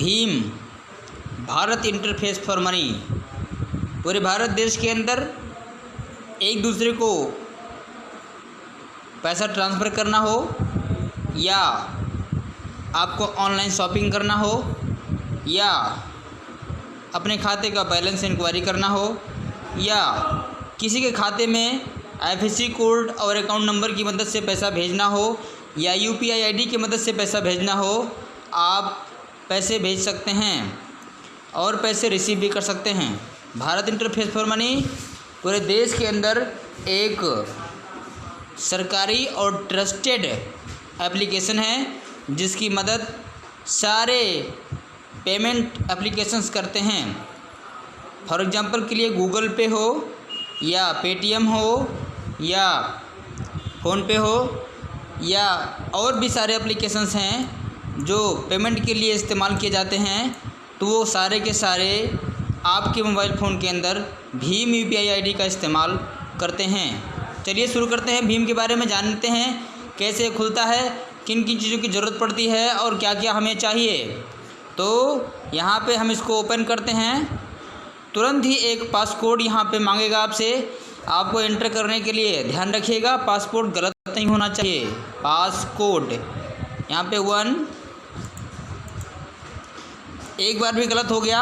Bhim Bharat interface for money. पूरे भारत देश के अंदर एक दूसरे को पैसा ट्रांसफ़र करना हो या आपको ऑनलाइन शॉपिंग करना हो या अपने खाते का बैलेंस इंक्वायरी करना हो या किसी के खाते में IFSC कोड और अकाउंट नंबर की मदद से पैसा भेजना हो या UPI ID की मदद से पैसा भेजना हो, आप पैसे भेज सकते हैं और पैसे रिसीव भी कर सकते हैं। भारत इंटरफेस फॉर मनी पूरे देश के अंदर एक सरकारी और ट्रस्टेड एप्लीकेशन है जिसकी मदद सारे पेमेंट एप्लीकेशंस करते हैं। फॉर एग्जांपल के लिए गूगल पे हो या पेटीएम हो या फ़ोनपे हो या और भी सारे एप्लीकेशंस हैं जो पेमेंट के लिए इस्तेमाल किए जाते हैं, तो वो सारे के सारे आपके मोबाइल फ़ोन के अंदर भीम UPI ID का इस्तेमाल करते हैं। चलिए शुरू करते हैं। भीम के बारे में जानते हैं, कैसे खुलता है, किन किन चीज़ों की ज़रूरत पड़ती है और क्या क्या हमें चाहिए। तो यहाँ पे हम इसको ओपन करते हैं। तुरंत ही एक पासकोड यहाँ पे मांगेगा आपसे, आपको एंटर करने के लिए ध्यान रखिएगा पासकोड गलत नहीं होना चाहिए। पासकोड यहाँ पे 1, एक बार भी गलत हो गया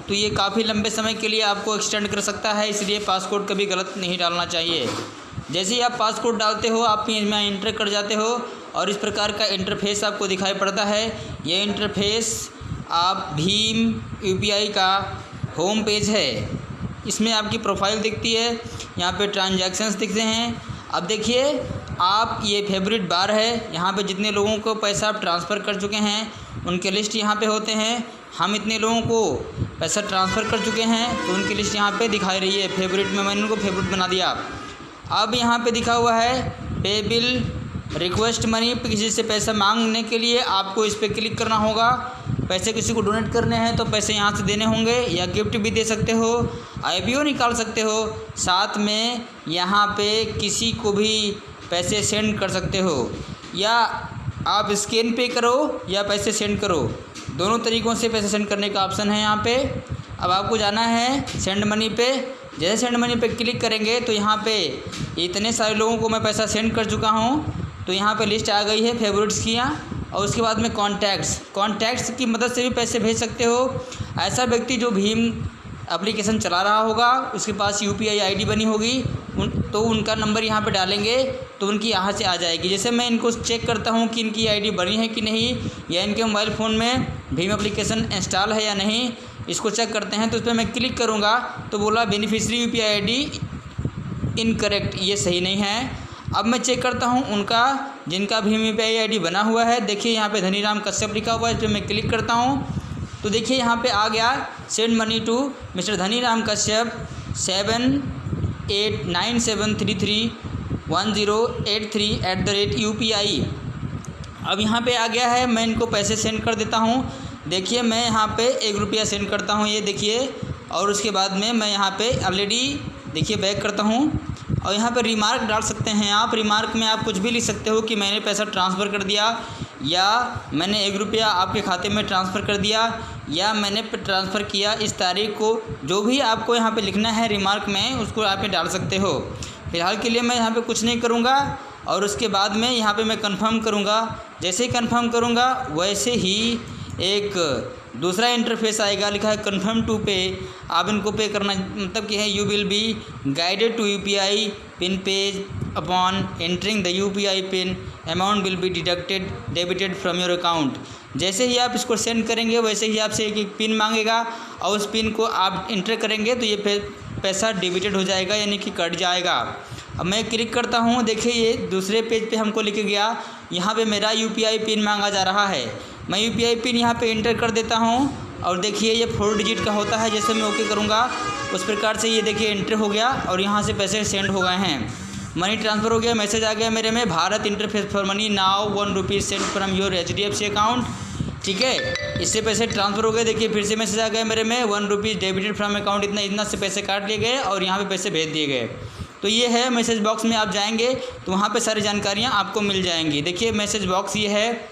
तो ये काफ़ी लंबे समय के लिए आपको एक्सटेंड कर सकता है, इसलिए पासकोड कभी गलत नहीं डालना चाहिए। जैसे ही आप पासकोड डालते हो आप इसमें एंटर कर जाते हो और इस प्रकार का इंटरफेस आपको दिखाई पड़ता है। ये इंटरफेस आप भीम UPI का होम पेज है। इसमें आपकी प्रोफाइल दिखती है, यहाँ पे ट्रांजैक्शंस दिखते हैं। अब देखिए आप, ये फेवरेट बार है, यहाँ पे जितने लोगों को पैसा आप ट्रांसफ़र कर चुके हैं उनके लिस्ट यहाँ पे होते हैं। हम इतने लोगों को पैसा ट्रांसफ़र कर चुके हैं तो उनकी लिस्ट यहाँ पे दिखाई रही है। फेवरेट में मैंने उनको फेवरेट बना दिया। अब यहाँ पे दिखा हुआ है पे बिल रिक्वेस्ट मनी, किसी से पैसा मांगने के लिए आपको इस पर क्लिक करना होगा। पैसे किसी को डोनेट करने हैं तो पैसे यहाँ से देने होंगे या गिफ्ट भी दे सकते हो, IBO निकाल सकते हो, साथ में यहाँ पे किसी को भी पैसे सेंड कर सकते हो या आप स्कैन पे करो या पैसे सेंड करो, दोनों तरीक़ों से पैसे सेंड करने का ऑप्शन है यहाँ पे। अब आपको जाना है सेंड मनी पे। जैसे सेंड मनी पे क्लिक करेंगे तो यहाँ पे इतने सारे लोगों को मैं पैसा सेंड कर चुका हूँ, तो यहाँ पे लिस्ट आ गई है फेवरेट्स की। और उसके बाद में कॉन्टैक्ट्स की मदद से भी पैसे भेज सकते हो। ऐसा व्यक्ति जो भीम एप्लीकेशन चला रहा होगा, उसके पास UPI ID बनी होगी, तो उनका नंबर यहाँ पे डालेंगे तो उनकी यहाँ से आ जाएगी। जैसे मैं इनको चेक करता हूँ कि इनकी ID बनी है कि नहीं या इनके मोबाइल फ़ोन में भीम एप्लीकेशन इंस्टॉल है या नहीं, इसको चेक करते हैं। तो उस पर मैं क्लिक करूँगा तो बोला बेनिफिशियरी UPI ID इनकरेक्ट, ये सही नहीं है। अब मैं चेक करता हूँ उनका जिनका भीम UPI ID बना हुआ है। देखिए यहाँ पे धनीराम कश्यप लिखा हुआ है, इस पर मैं क्लिक करता हूँ तो देखिए यहाँ पे आ गया send money to mister Dhaniram Kashyap 7897331083 अब यहाँ पे आ गया है। मैं इनको पैसे सेंड कर देता हूँ। देखिए मैं यहाँ पे 1 रुपया सेंड करता हूँ, ये देखिए। और उसके बाद में मैं यहाँ पे ऑलरेडी देखिए बैक करता हूँ और यहाँ पे रिमार्क डाल सकते हैं आप। रिमार्क में आप कुछ भी लिख सकते हो कि मैंने पैसा ट्रांसफ़र कर दिया या मैंने 1 रुपया आपके खाते में ट्रांसफ़र कर दिया या मैंने ट्रांसफ़र किया इस तारीख को। जो भी आपको यहाँ पे लिखना है रिमार्क में, उसको आप डाल सकते हो। फ़िलहाल के लिए मैं यहाँ पे कुछ नहीं करूँगा और उसके बाद में यहाँ पे मैं कंफर्म करूँगा। जैसे ही कंफर्म करूँगा वैसे ही एक दूसरा इंटरफेस आएगा, लिखा है कन्फर्म टू पे। आप इनको पे करना, मतलब कि है you will be guided to UPI pin page upon entering the UPI pin amount will be debited from your account. जैसे ही आप इसको सेंड करेंगे वैसे ही आपसे एक पिन मांगेगा और उस पिन को आप इंटर करेंगे तो ये पैसा डेबिटेड हो जाएगा, यानी कि कट जाएगा। अब मैं क्लिक करता हूँ, देखिए ये दूसरे पेज पे हमको लिख गया, यहाँ पे मेरा UPI पिन मांगा जा रहा है। मैं UPI पिन यहाँ पे इंटर कर देता हूँ और देखिए ये 4 डिजिट का होता है। जैसे मैं ओके करूँगा उस प्रकार से ये देखिए एंटर हो गया और यहाँ से पैसे सेंड हो गए हैं, मनी ट्रांसफ़र हो गया। मैसेज आ गया मेरे में, Bharat interface for money now 1 rupees send from your HDFC account. ठीक है, इससे पैसे ट्रांसफ़र हो गए। देखिए फिर से मैसेज आ गया मेरे में, 1 रुपीज़ डेबिटेड फ्रॉम अकाउंट, इतना से पैसे काट लिए गए और यहाँ पे पैसे भेज दिए गए। तो ये है मैसेज बॉक्स में आप जाएंगे तो वहाँ पे सारी जानकारियाँ आपको मिल जाएंगी। देखिए मैसेज बॉक्स ये है,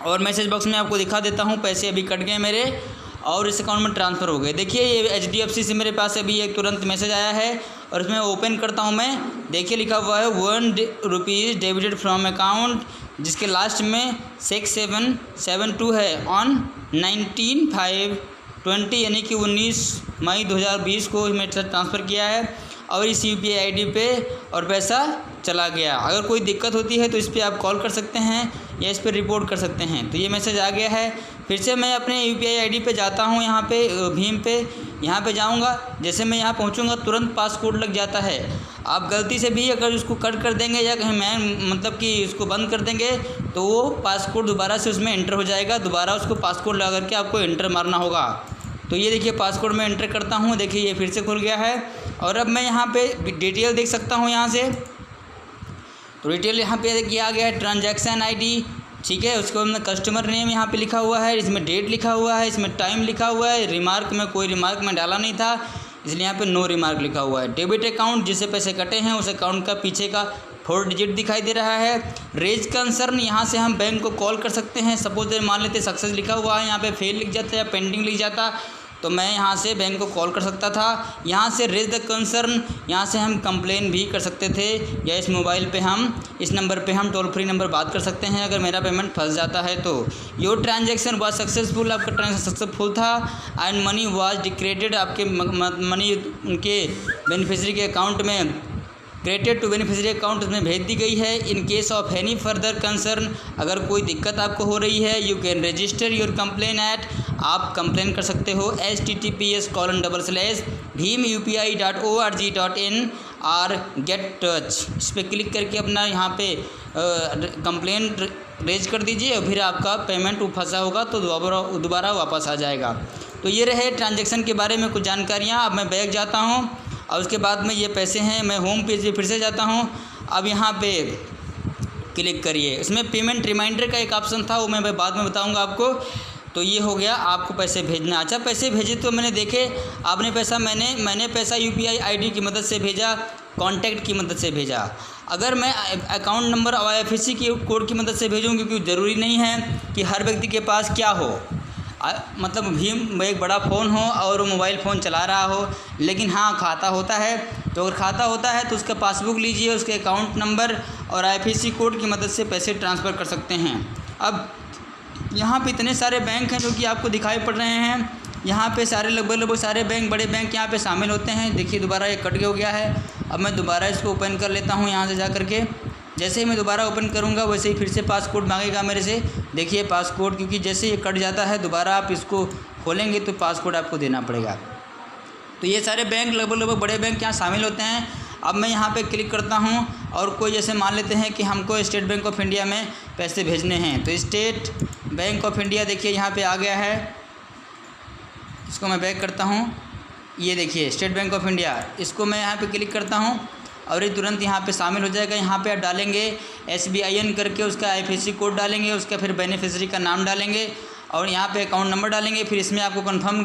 और मैसेज बॉक्स में आपको दिखा देता हूँ, पैसे अभी कट गए मेरे और इस अकाउंट में ट्रांसफ़र हो गए। देखिए ये HDFC से मेरे पास अभी एक तुरंत मैसेज आया है और इसमें ओपन करता हूँ मैं। देखिए लिखा हुआ है 1 रुपीज़ डेबिटेड फ्रॉम अकाउंट, जिसके लास्ट में 6772 है ऑन 19/5/20 यानी कि 19 मई 2020 को मेरे साथ ट्रांसफ़र किया है और इस UPI ID पे और पैसा चला गया। अगर कोई दिक्कत होती है तो इस पर आप कॉल कर सकते हैं या इस पर रिपोर्ट कर सकते हैं। तो ये मैसेज आ गया है। फिर से मैं अपने UPI ID पे जाता हूँ, यहाँ पे भीम पे, यहाँ पे जाऊँगा। जैसे मैं यहाँ पहुँचूँगा तुरंत पासकोड लग जाता है। आप गलती से भी अगर उसको कट कर देंगे या कहीं मैं मतलब कि उसको बंद कर देंगे तो वो पासकोड दोबारा से उसमें एंटर हो जाएगा। दोबारा उसको पासकोड लगा करके आपको एंटर मारना होगा। तो ये देखिए पासकोड में एंटर करता हूँ। देखिए ये फिर से खुल गया है और अब मैं यहाँ पे डिटेल देख सकता हूँ यहाँ से। तो डिटेल यहाँ पे देखिए आ गया है ट्रांजैक्शन ID, ठीक है। उसके बाद में कस्टमर नेम यहाँ पे लिखा हुआ है, इसमें डेट लिखा हुआ है, इसमें टाइम लिखा हुआ है। रिमार्क में कोई रिमार्क में डाला नहीं था इसलिए यहाँ पे नो रिमार्क लिखा हुआ है। डेबिट अकाउंट जिससे पैसे कटे हैं उस अकाउंट का पीछे का 4 डिजिट दिखाई दे रहा है। रेज कंसर्न, यहाँ से हम बैंक को कॉल कर सकते हैं। सपोज मान लेते सक्सेस लिखा हुआ है, यहाँ पे फेल लिख जाता या पेंडिंग लिख जाता तो मैं यहाँ से बैंक को कॉल कर सकता था। यहाँ से रेज द कंसर्न, यहाँ से हम कंप्लेन भी कर सकते थे या इस मोबाइल पे हम इस नंबर पे हम टोल फ्री नंबर बात कर सकते हैं अगर मेरा पेमेंट फंस जाता है तो। योर ट्रांजैक्शन वाज सक्सेसफुल, आपका ट्रांजैक्शन सक्सेसफुल था एंड मनी वाज डिक्रेडिट, आपके मनी उनके बेनिफिशियरी के अकाउंट में क्रेडिट टू बेनिफिशियरी अकाउंट में भेज दी गई है। In case of any further concern, अगर कोई दिक्कत आपको हो रही है you can register your complaint at, आप कंप्लेन कर सकते हो https://bhimupi.org.in और गेट टच, इस पर क्लिक करके अपना यहाँ पे कंप्लेन रेज कर दीजिए और फिर आपका पेमेंट फंसा होगा तो दोबारा वापस आ जाएगा। तो ये रहे ट्रांजैक्शन के बारे में कुछ जानकारियाँ। अब मैं बैक जाता हूँ और उसके बाद में ये पैसे हैं, मैं होम पेज पे फिर से जाता हूँ। अब यहाँ पे क्लिक करिए, इसमें पेमेंट रिमाइंडर का एक ऑप्शन था, वो मैं बाद में बताऊँगा आपको। तो ये हो गया आपको पैसे भेजना। अच्छा पैसे भेजे तो मैंने देखे आपने पैसा, मैंने पैसा UPI ID की मदद से भेजा, कॉन्टैक्ट की मदद से भेजा। अगर मैं अकाउंट नंबर और IFSC की कोड की मदद से भेजूँ, क्योंकि ज़रूरी नहीं है कि हर व्यक्ति के पास क्या हो, मतलब भीम एक बड़ा फ़ोन हो और वो मोबाइल फ़ोन चला रहा हो, लेकिन हाँ खाता होता है। तो अगर खाता होता है तो उसका पासबुक लीजिए, उसके अकाउंट नंबर और IFSC कोड की मदद से पैसे ट्रांसफ़र कर सकते हैं। अब यहाँ पे इतने सारे बैंक हैं जो कि आपको दिखाई पड़ रहे हैं। यहाँ पे सारे लगभग सारे बैंक, बड़े बैंक यहाँ पे शामिल होते हैं। देखिए दोबारा ये कट हो गया है। अब मैं दोबारा इसको ओपन कर लेता हूँ यहाँ से जा करके। जैसे ही मैं दोबारा ओपन करूँगा वैसे ही फिर से पासकोड मांगेगा मेरे से। देखिए पासकोड, क्योंकि जैसे ये कट जाता है दोबारा आप इसको खोलेंगे तो पासकोड आपको देना पड़ेगा। तो ये सारे बैंक लगभग बड़े बैंक यहाँ शामिल होते हैं। अब मैं यहाँ पे क्लिक करता हूँ और कोई जैसे मान लेते हैं कि हमको स्टेट बैंक ऑफ इंडिया में पैसे भेजने हैं, तो स्टेट बैंक ऑफ इंडिया देखिए यहाँ पे आ गया है। इसको मैं बैक करता हूँ, ये देखिए स्टेट बैंक ऑफ इंडिया, इसको मैं यहाँ पे क्लिक करता हूँ और ये तुरंत यहाँ पे शामिल हो जाएगा। यहाँ पे आप डालेंगे SBIN करके, उसका IFSC कोड डालेंगे, उसका फिर बेनिफिशियरी का नाम डालेंगे और यहाँ पे अकाउंट नंबर डालेंगे। फिर इसमें आपको कंफर्म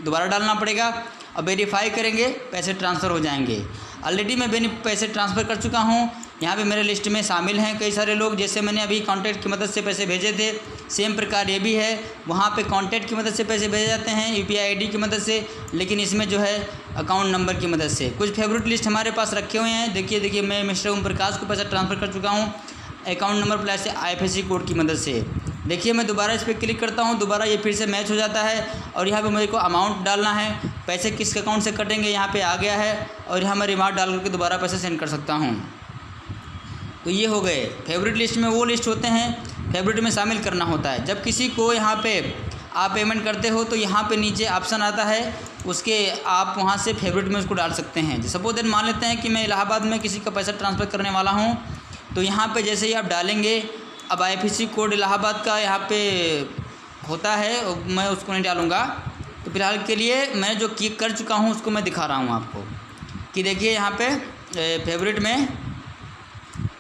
दोबारा डालना पड़ेगा और वेरीफाई करेंगे, पैसे ट्रांसफ़र हो जाएंगे। ऑलरेडी मैं पैसे ट्रांसफ़र कर चुका हूँ। यहाँ पे मेरे लिस्ट में शामिल हैं कई सारे लोग, जैसे मैंने अभी कॉन्टैक्ट की मदद से पैसे भेजे थे, सेम प्रकार ये भी है। वहाँ पे कॉन्टैक्ट की मदद से पैसे भेजे जाते हैं, UPI ID की मदद से, लेकिन इसमें जो है अकाउंट नंबर की मदद से। कुछ फेवरेट लिस्ट हमारे पास रखे हुए हैं। देखिए मैं मिस्टर ओम प्रकाश को पैसा ट्रांसफ़र कर चुका हूँ account number plus IFSC code की मदद से। देखिए मैं दोबारा इस पर क्लिक करता हूँ, दोबारा ये फिर से मैच हो जाता है और यहाँ पे मुझे को अमाउंट डालना है, पैसे किस अकाउंट से कटेंगे यहाँ पे आ गया है और यहाँ मैं रिमार्क डाल करके दोबारा पैसे सेंड कर सकता हूँ। तो ये हो गए फेवरेट लिस्ट में वो लिस्ट होते हैं, फेवरेट में शामिल करना होता है। जब किसी को यहाँ पे आप पेमेंट करते हो तो यहाँ पे नीचे ऑप्शन आता है, उसके आप वहाँ से फेवरेट में उसको डाल सकते हैं। सपोज दैन मान लेते हैं कि मैं इलाहाबाद में किसी का पैसा ट्रांसफ़र करने वाला हूँ, तो यहाँ पे जैसे ही आप डालेंगे, अब IFSC कोड इलाहाबाद का यहाँ पे होता है, मैं उसको नहीं डालूँगा। तो फिलहाल के लिए मैं जो क्लिक कर चुका हूँ उसको मैं दिखा रहा हूँ आपको कि देखिए यहाँ पे फेवरेट में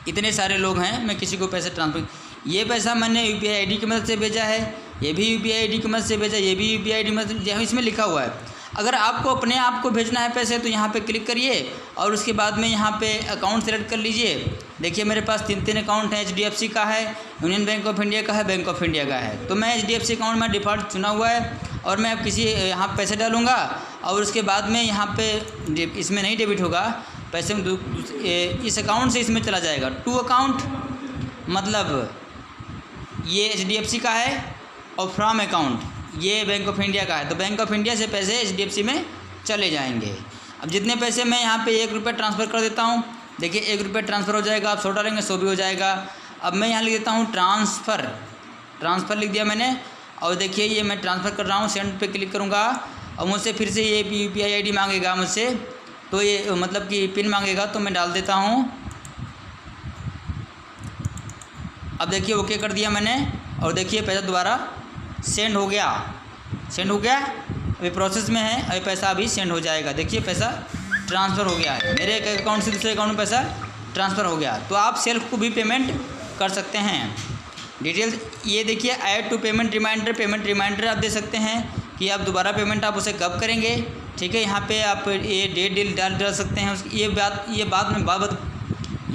इतने सारे लोग हैं। मैं किसी को पैसे ट्रांसफ़र, ये पैसा मैंने UPI ID की मदद से भेजा है, ये भी UPI ID की मदद से भेजा, ये भी UPI ID की मदद से, इसमें लिखा हुआ है। अगर आपको अपने आप को भेजना है पैसे तो यहाँ पे क्लिक करिए और उसके बाद में यहाँ पे अकाउंट सेलेक्ट कर लीजिए। देखिए मेरे पास 3 अकाउंट है, HDFC का है, यूनियन बैंक ऑफ इंडिया का है, बैंक ऑफ इंडिया का है। तो मैं HDFC अकाउंट में डिफ़ॉल्ट चुना हुआ है और मैं अब किसी यहाँ पैसे डालूँगा और उसके बाद में यहाँ पे इसमें नहीं डेबिट होगा पैसे, इस अकाउंट से इसमें चला जाएगा। टू अकाउंट मतलब ये HDFC का है और फ्रॉम अकाउंट ये बैंक ऑफ इंडिया का है, तो बैंक ऑफ इंडिया से पैसे HDFC में चले जाएंगे। अब जितने पैसे मैं यहाँ पे 1 रुपये ट्रांसफ़र कर देता हूँ, देखिए 1 रुपये ट्रांसफ़र हो जाएगा। आप 100 डालेंगे 100 भी हो जाएगा। अब मैं यहाँ लिख देता हूँ ट्रांसफ़र लिख दिया मैंने और देखिए ये मैं ट्रांसफ़र कर रहा हूँ। सेंड पे क्लिक करूँगा और मुझसे फिर से ये UPI ID मांगेगा मुझसे, तो ये मतलब कि पिन मांगेगा, तो मैं डाल देता हूँ। अब देखिए ओके कर दिया मैंने और देखिए पैसा दोबारा सेंड हो गया। अभी प्रोसेस में है, अभी पैसा अभी सेंड हो जाएगा। देखिए पैसा ट्रांसफ़र हो गया है, मेरे एक अकाउंट से दूसरे अकाउंट में पैसा ट्रांसफ़र हो गया। तो आप सेल्फ को भी पेमेंट कर सकते हैं। डिटेल्स ये देखिए, ऐड टू पेमेंट रिमाइंडर आप दे सकते हैं कि आप दोबारा पेमेंट आप उसे कब करेंगे। ठीक है, यहाँ पे आप ये डेट डाल सकते हैं। ये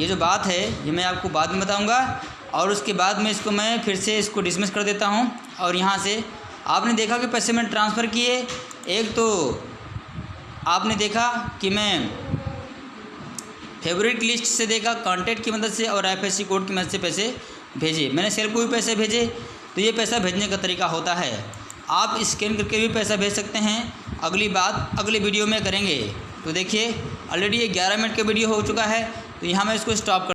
जो बात है ये मैं आपको बाद में बताऊँगा और उसके बाद में इसको मैं फिर से इसको डिसमिस कर देता हूँ। और यहाँ से आपने देखा कि पैसे मैंने ट्रांसफ़र किए। एक तो आपने देखा कि मैं फेवरेट लिस्ट से देखा, कॉन्टैक्ट की मदद से और IFSC कोड की मदद से पैसे भेजे। मैंने सेल को भी पैसे भेजे। तो ये पैसा भेजने का तरीका होता है। आप स्कैन करके भी पैसा भेज सकते हैं। अगली बात अगले वीडियो में करेंगे। तो देखिए ऑलरेडी ये 11 मिनट का वीडियो हो चुका है, तो यहाँ मैं इसको स्टॉप कर